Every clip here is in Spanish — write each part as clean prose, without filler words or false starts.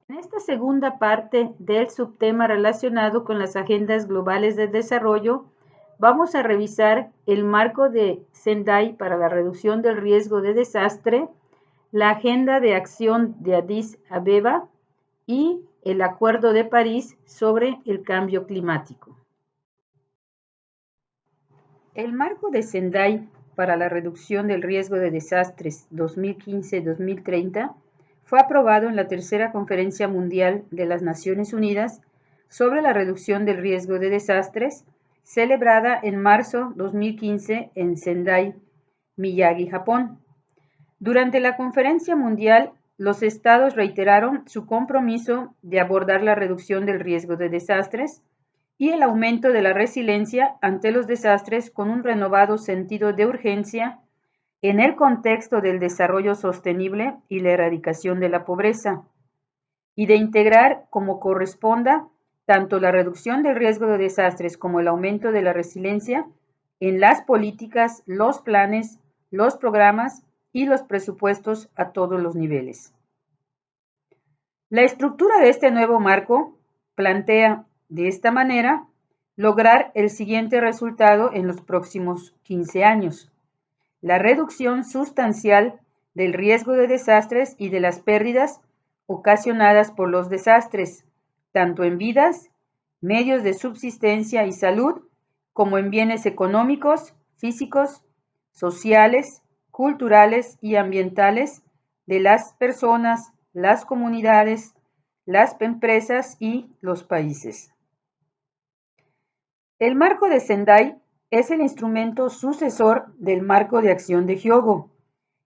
En esta segunda parte del subtema relacionado con las agendas globales de desarrollo, vamos a revisar el marco de Sendai para la reducción del riesgo de desastre, la agenda de acción de Addis Abeba y el Acuerdo de París sobre el cambio climático. El marco de Sendai para la reducción del riesgo de desastres 2015-2030 fue aprobado en la tercera Conferencia Mundial de las Naciones Unidas sobre la reducción del riesgo de desastres, celebrada en marzo 2015 en Sendai, Miyagi, Japón. Durante la conferencia mundial, los estados reiteraron su compromiso de abordar la reducción del riesgo de desastres y el aumento de la resiliencia ante los desastres con un renovado sentido de urgencia en el contexto del desarrollo sostenible y la erradicación de la pobreza, y de integrar como corresponda tanto la reducción del riesgo de desastres como el aumento de la resiliencia en las políticas, los planes, los programas y los presupuestos a todos los niveles. La estructura de este nuevo marco plantea de esta manera lograr el siguiente resultado en los próximos 15 años. La reducción sustancial del riesgo de desastres y de las pérdidas ocasionadas por los desastres, tanto en vidas, medios de subsistencia y salud, como en bienes económicos, físicos, sociales, culturales y ambientales de las personas, las comunidades, las empresas y los países. El marco de Sendai es el instrumento sucesor del marco de acción de Hyogo,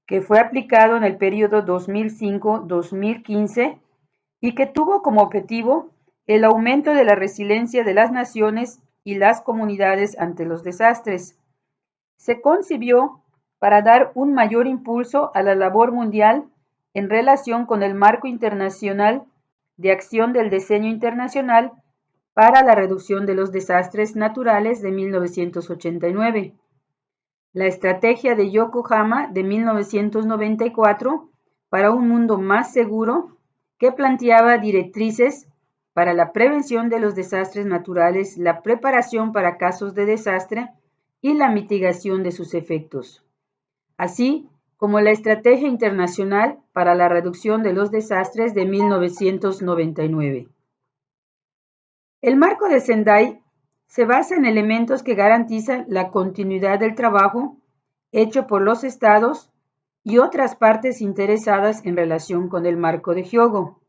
que fue aplicado en el periodo 2005-2015 y que tuvo como objetivo el aumento de la resiliencia de las naciones y las comunidades ante los desastres. Se concibió para dar un mayor impulso a la labor mundial en relación con el marco internacional de acción del diseño internacional para la reducción de los desastres naturales de 1989. La estrategia de Yokohama de 1994 para un mundo más seguro, que planteaba directrices para la prevención de los desastres naturales, la preparación para casos de desastre y la mitigación de sus efectos, así como la Estrategia Internacional para la Reducción de los Desastres de 1999. El marco de Sendai se basa en elementos que garantizan la continuidad del trabajo hecho por los estados y otras partes interesadas en relación con el marco de Hyogo.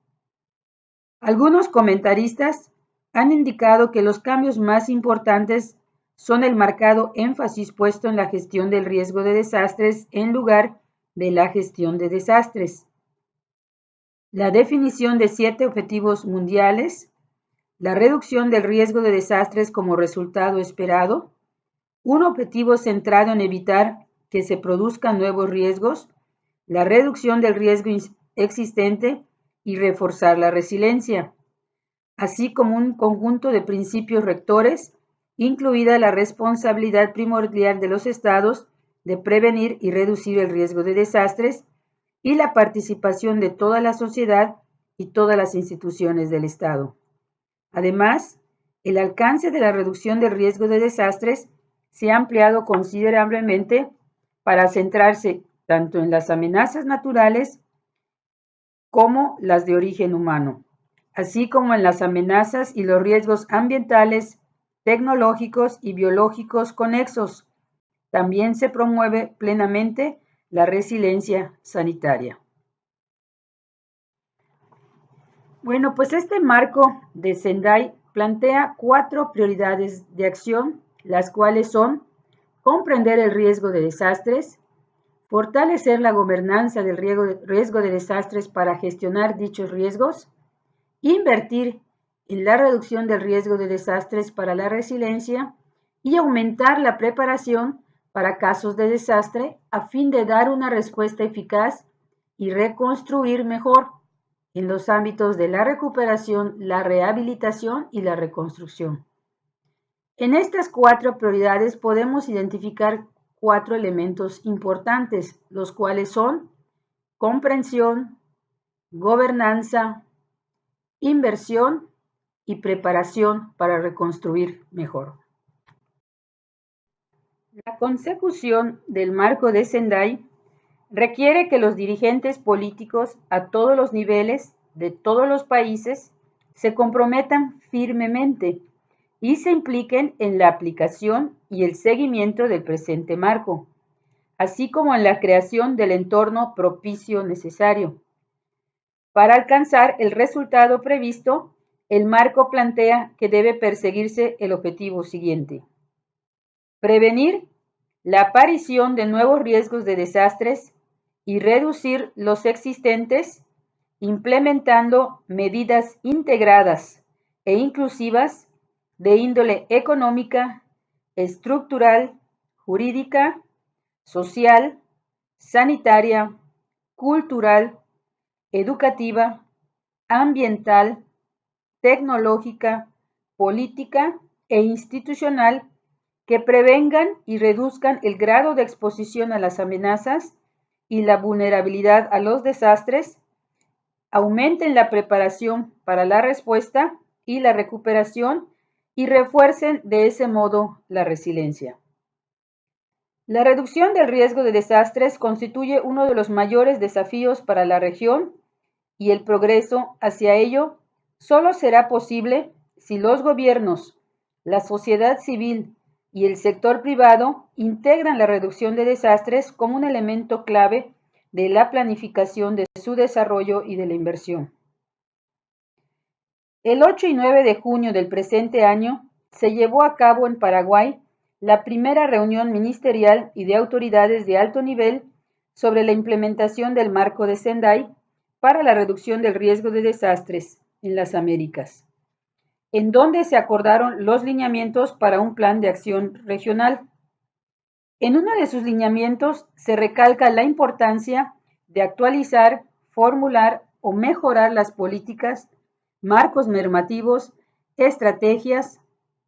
Algunos comentaristas han indicado que los cambios más importantes son el marcado énfasis puesto en la gestión del riesgo de desastres en lugar de la gestión de desastres, la definición de 7 objetivos mundiales, la reducción del riesgo de desastres como resultado esperado, un objetivo centrado en evitar que se produzcan nuevos riesgos, la reducción del riesgo existente y reforzar la resiliencia, así como un conjunto de principios rectores, incluida la responsabilidad primordial de los estados de prevenir y reducir el riesgo de desastres y la participación de toda la sociedad y todas las instituciones del Estado. Además, el alcance de la reducción del riesgo de desastres se ha ampliado considerablemente para centrarse tanto en las amenazas naturales como las de origen humano, así como en las amenazas y los riesgos ambientales, tecnológicos y biológicos conexos. También se promueve plenamente la resiliencia sanitaria. Bueno, pues este marco de Sendai plantea 4 prioridades de acción, las cuales son comprender el riesgo de desastres, fortalecer la gobernanza del riesgo de desastres para gestionar dichos riesgos, invertir en la reducción del riesgo de desastres para la resiliencia y aumentar la preparación para casos de desastre a fin de dar una respuesta eficaz y reconstruir mejor en los ámbitos de la recuperación, la rehabilitación y la reconstrucción. En estas 4 prioridades podemos identificar 4 elementos importantes, los cuales son comprensión, gobernanza, inversión y preparación para reconstruir mejor. La consecución del marco de Sendai requiere que los dirigentes políticos a todos los niveles de todos los países se comprometan firmemente y se impliquen en la aplicación y el seguimiento del presente marco, así como en la creación del entorno propicio necesario. Para alcanzar el resultado previsto, el marco plantea que debe perseguirse el objetivo siguiente: prevenir la aparición de nuevos riesgos de desastres y reducir los existentes, implementando medidas integradas e inclusivas de índole económica, estructural, jurídica, social, sanitaria, cultural, educativa, ambiental, tecnológica, política e institucional que prevengan y reduzcan el grado de exposición a las amenazas y la vulnerabilidad a los desastres, aumenten la preparación para la respuesta y la recuperación y refuercen de ese modo la resiliencia. La reducción del riesgo de desastres constituye uno de los mayores desafíos para la región y el progreso hacia ello solo será posible si los gobiernos, la sociedad civil y el sector privado integran la reducción de desastres como un elemento clave de la planificación de su desarrollo y de la inversión. El 8 y 9 de junio del presente año se llevó a cabo en Paraguay la primera reunión ministerial y de autoridades de alto nivel sobre la implementación del marco de Sendai para la reducción del riesgo de desastres en las Américas, en donde se acordaron los lineamientos para un plan de acción regional. En uno de sus lineamientos se recalca la importancia de actualizar, formular o mejorar las políticas, marcos normativos, estrategias,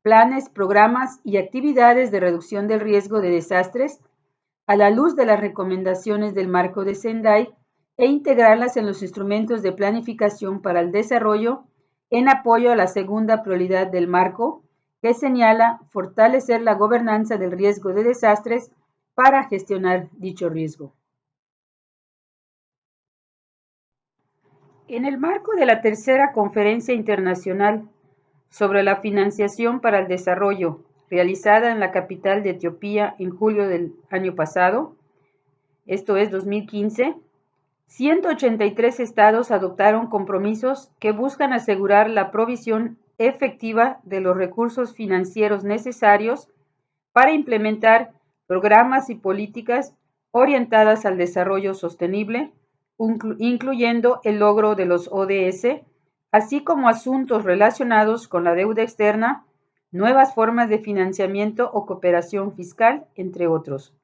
planes, programas y actividades de reducción del riesgo de desastres a la luz de las recomendaciones del marco de Sendai e integrarlas en los instrumentos de planificación para el desarrollo en apoyo a la segunda prioridad del marco, que señala fortalecer la gobernanza del riesgo de desastres para gestionar dicho riesgo. En el marco de la tercera Conferencia Internacional sobre la Financiación para el Desarrollo, realizada en la capital de Etiopía en julio del año pasado, esto es 2015, 183 estados adoptaron compromisos que buscan asegurar la provisión efectiva de los recursos financieros necesarios para implementar programas y políticas orientadas al desarrollo sostenible, incluyendo el logro de los ODS, así como asuntos relacionados con la deuda externa, nuevas formas de financiamiento o cooperación fiscal, entre otros.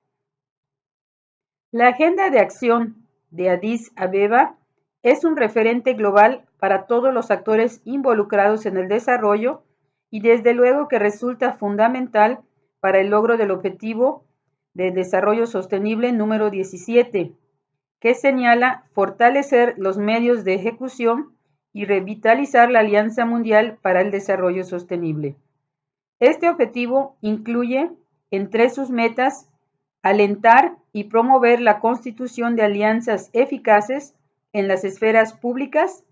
La Agenda de Acción de Addis Abeba es un referente global para todos los actores involucrados en el desarrollo y desde luego que resulta fundamental para el logro del Objetivo de Desarrollo Sostenible número 17, que señala fortalecer los medios de ejecución y revitalizar la Alianza Mundial para el Desarrollo Sostenible. Este objetivo incluye, entre sus metas, alentar y promover la constitución de alianzas eficaces en las esferas públicas,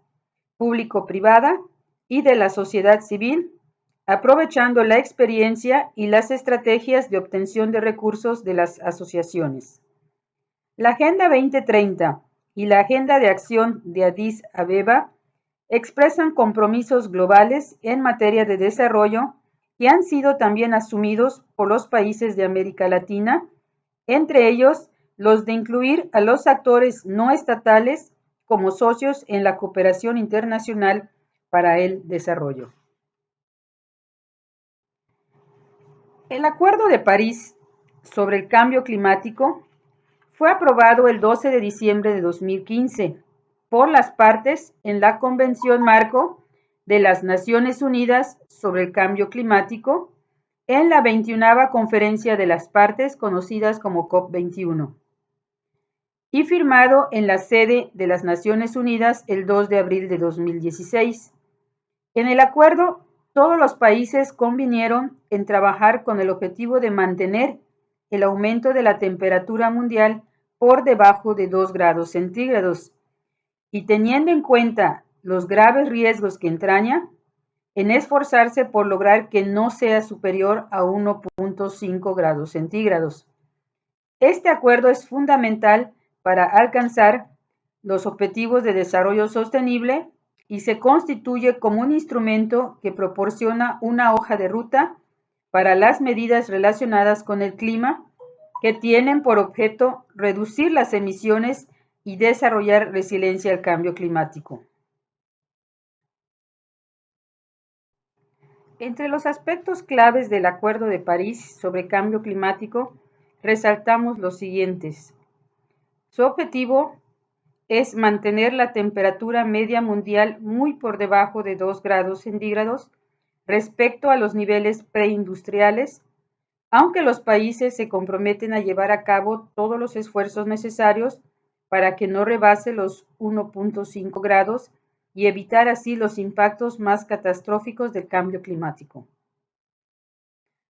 público-privada y de la sociedad civil, aprovechando la experiencia y las estrategias de obtención de recursos de las asociaciones. La Agenda 2030 y la Agenda de Acción de Addis Abeba expresan compromisos globales en materia de desarrollo que han sido también asumidos por los países de América Latina, entre ellos los de incluir a los actores no estatales como socios en la cooperación internacional para el desarrollo. El Acuerdo de París sobre el cambio climático fue aprobado el 12 de diciembre de 2015 por las partes en la Convención Marco de las Naciones Unidas sobre el Cambio Climático en la 21ª Conferencia de las Partes, conocidas como COP21, y firmado en la sede de las Naciones Unidas el 2 de abril de 2016, En el acuerdo, todos los países convinieron en trabajar con el objetivo de mantener el aumento de la temperatura mundial por debajo de 2 grados centígrados y teniendo en cuenta los graves riesgos que entraña, en esforzarse por lograr que no sea superior a 1.5 grados centígrados. Este acuerdo es fundamental para alcanzar los objetivos de desarrollo sostenible y se constituye como un instrumento que proporciona una hoja de ruta para las medidas relacionadas con el clima que tienen por objeto reducir las emisiones y desarrollar resiliencia al cambio climático. Entre los aspectos claves del Acuerdo de París sobre cambio climático, resaltamos los siguientes. Su objetivo es mantener la temperatura media mundial muy por debajo de 2 grados centígrados respecto a los niveles preindustriales, aunque los países se comprometen a llevar a cabo todos los esfuerzos necesarios para que no rebase los 1.5 grados y evitar así los impactos más catastróficos del cambio climático.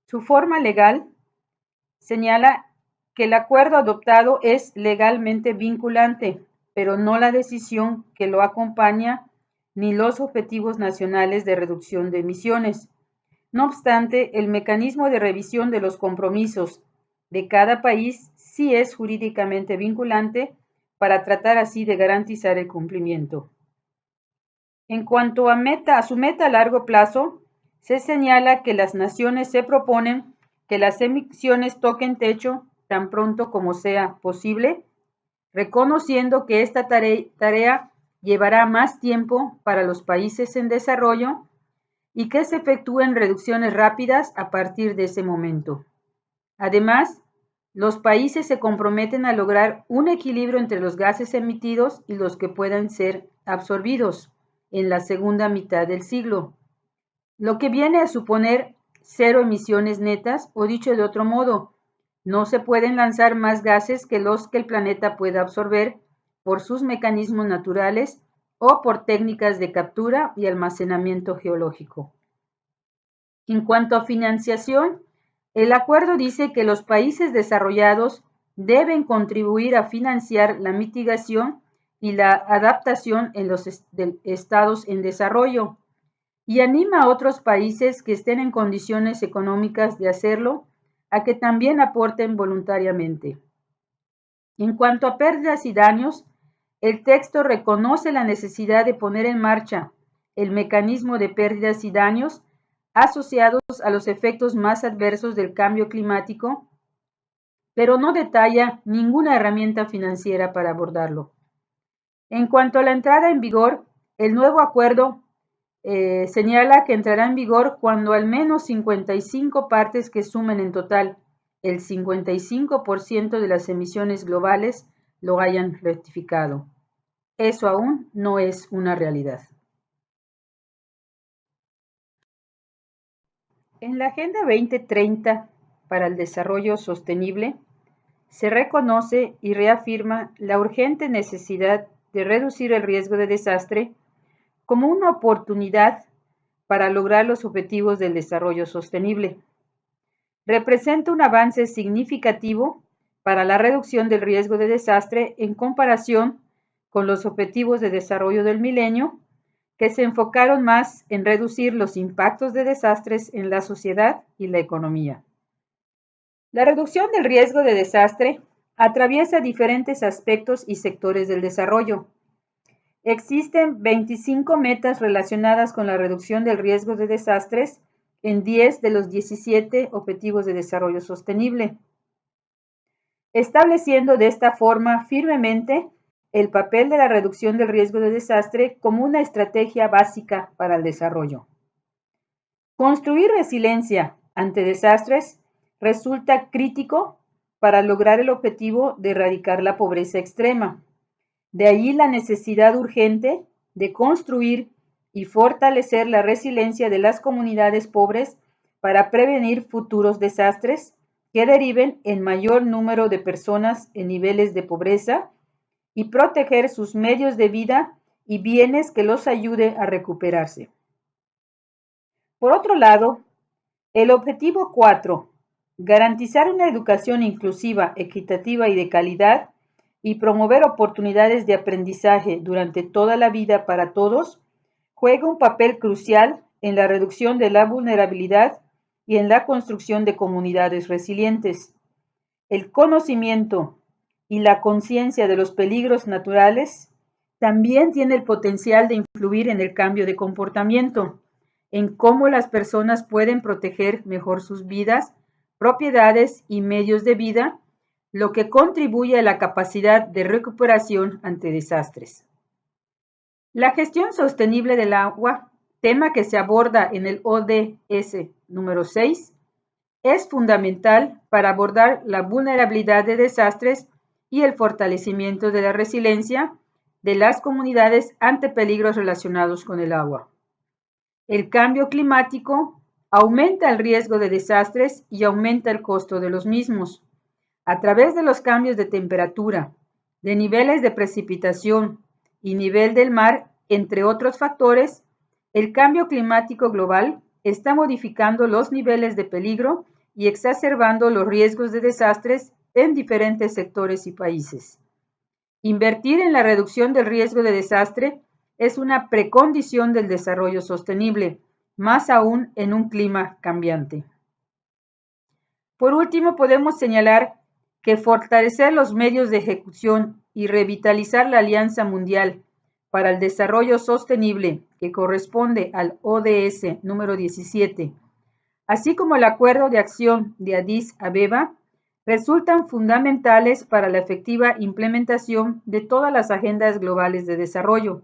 Su forma legal señala que el acuerdo adoptado es legalmente vinculante, pero no la decisión que lo acompaña ni los objetivos nacionales de reducción de emisiones. No obstante, el mecanismo de revisión de los compromisos de cada país sí es jurídicamente vinculante para tratar así de garantizar el cumplimiento. En cuanto a su meta a largo plazo, se señala que las naciones se proponen que las emisiones toquen techo tan pronto como sea posible, reconociendo que esta tarea llevará más tiempo para los países en desarrollo y que se efectúen reducciones rápidas a partir de ese momento. Además, los países se comprometen a lograr un equilibrio entre los gases emitidos y los que puedan ser absorbidos en la segunda mitad del siglo, lo que viene a suponer cero emisiones netas, o dicho de otro modo, no se pueden lanzar más gases que los que el planeta pueda absorber por sus mecanismos naturales o por técnicas de captura y almacenamiento geológico. En cuanto a financiación, el acuerdo dice que los países desarrollados deben contribuir a financiar la mitigación y la adaptación en los estados en desarrollo y anima a otros países que estén en condiciones económicas de hacerlo a que también aporten voluntariamente. En cuanto a pérdidas y daños, el texto reconoce la necesidad de poner en marcha el mecanismo de pérdidas y daños asociados a los efectos más adversos del cambio climático, pero no detalla ninguna herramienta financiera para abordarlo. En cuanto a la entrada en vigor, el nuevo acuerdo señala que entrará en vigor cuando al menos 55 partes que sumen en total el 55% de las emisiones globales lo hayan rectificado. Eso aún no es una realidad. En la Agenda 2030 para el Desarrollo Sostenible se reconoce y reafirma la urgente necesidad de reducir el riesgo de desastre como una oportunidad para lograr los objetivos del desarrollo sostenible. Representa un avance significativo para la reducción del riesgo de desastre en comparación con los objetivos de desarrollo del milenio, que se enfocaron más en reducir los impactos de desastres en la sociedad y la economía. La reducción del riesgo de desastre atraviesa diferentes aspectos y sectores del desarrollo. Existen 25 metas relacionadas con la reducción del riesgo de desastres en 10 de los 17 Objetivos de Desarrollo Sostenible, estableciendo de esta forma firmemente el papel de la reducción del riesgo de desastre como una estrategia básica para el desarrollo. Construir resiliencia ante desastres resulta crítico para lograr el objetivo de erradicar la pobreza extrema. De allí la necesidad urgente de construir y fortalecer la resiliencia de las comunidades pobres para prevenir futuros desastres que deriven en mayor número de personas en niveles de pobreza y proteger sus medios de vida y bienes que los ayude a recuperarse. Por otro lado, el objetivo 4, garantizar una educación inclusiva, equitativa y de calidad, y promover oportunidades de aprendizaje durante toda la vida para todos, juega un papel crucial en la reducción de la vulnerabilidad y en la construcción de comunidades resilientes. El conocimiento y la conciencia de los peligros naturales también tiene el potencial de influir en el cambio de comportamiento, en cómo las personas pueden proteger mejor sus vidas, propiedades y medios de vida, lo que contribuye a la capacidad de recuperación ante desastres. La gestión sostenible del agua, tema que se aborda en el ODS número 6, es fundamental para abordar la vulnerabilidad de desastres y el fortalecimiento de la resiliencia de las comunidades ante peligros relacionados con el agua. El cambio climático aumenta el riesgo de desastres y aumenta el costo de los mismos. A través de los cambios de temperatura, de niveles de precipitación y nivel del mar, entre otros factores, el cambio climático global está modificando los niveles de peligro y exacerbando los riesgos de desastres en diferentes sectores y países. Invertir en la reducción del riesgo de desastre es una precondición del desarrollo sostenible, más aún en un clima cambiante. Por último, podemos señalar que fortalecer los medios de ejecución y revitalizar la Alianza Mundial para el Desarrollo Sostenible, que corresponde al ODS número 17, así como el Acuerdo de Acción de Addis Abeba, resultan fundamentales para la efectiva implementación de todas las agendas globales de desarrollo.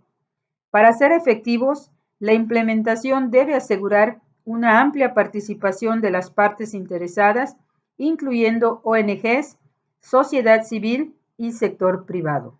Para ser efectivos, la implementación debe asegurar una amplia participación de las partes interesadas, incluyendo ONGs, sociedad civil y sector privado.